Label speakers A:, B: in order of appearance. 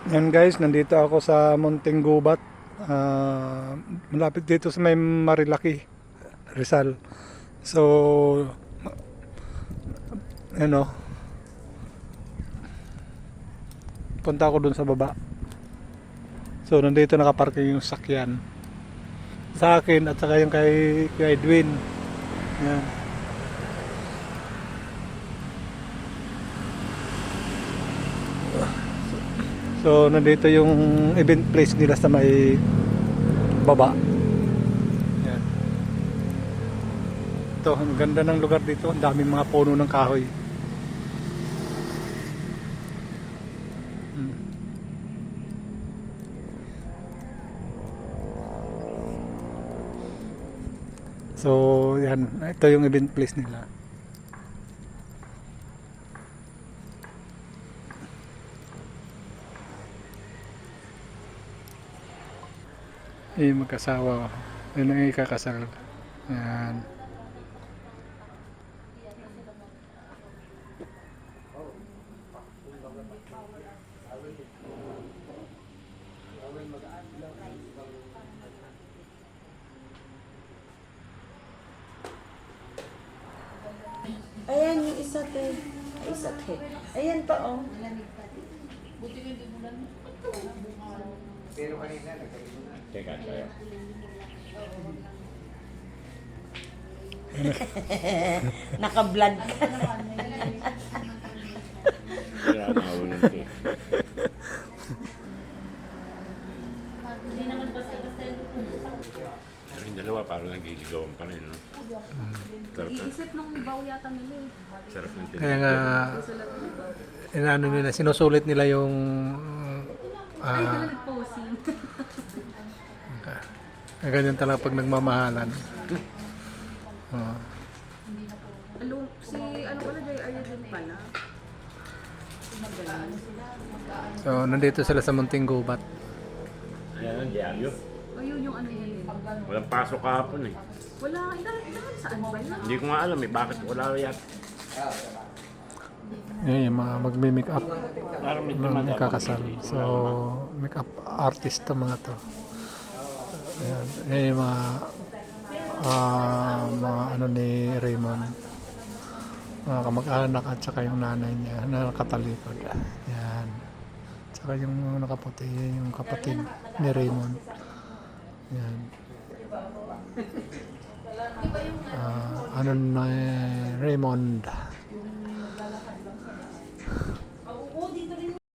A: Yan guys, nandito ako sa Munting Gubat. Malapit dito sa may Marilaki, Rizal. So, ano, punta ako dun sa baba. So, nandito nakaparking yung sakyan. Sa akin at saka yung kay Edwin. Yan. So, nandito yung event place nila sa may baba. Yan. Ito, ang ganda ng lugar dito. Ang daming mga puno ng kahoy. Hmm. So, yan. Ito yung event place nila. Magkasawa. Yun ang ikakasal. Yan.
B: Ayan yung isa te. Ay, isa te. Ayan pa oh.
C: Teka, tayo.
B: Naka-vlog ka.
C: Kaya nakawin ito. Yung dalawa parang nag-iigawan pa rin, no? Sarap na.
D: Iisip nung baw yata nila eh.
C: Sarap ng
A: Kaya
C: tinig.
A: nga, inano nila, sinusulit nila yung
D: Ay, talagang posing.
A: ganyan talaga pag nagmamahalan. Oh.
D: Si ano pala, JR din pala.
A: So, nandito sila sa Munting Gubat.
C: Ayan ang diaryo.
D: Ayun yung ano yun.
C: Walang pasok kahapon eh.
D: Wala, dahil saan ba yun?
C: Hindi ko nga alam eh, bakit wala yat.
A: Yan yung mga magme-make up
C: Parang may
A: ng kakasal. So, make up artist to mga to. Ayan. Yan yung mga ano ni Raymond. Mga kamag-anak at saka yung nanay niya na nakatalikod. Yan. Saka yung nakaputi, yung kapatid ni Raymond. Yan. Ano na Raymond.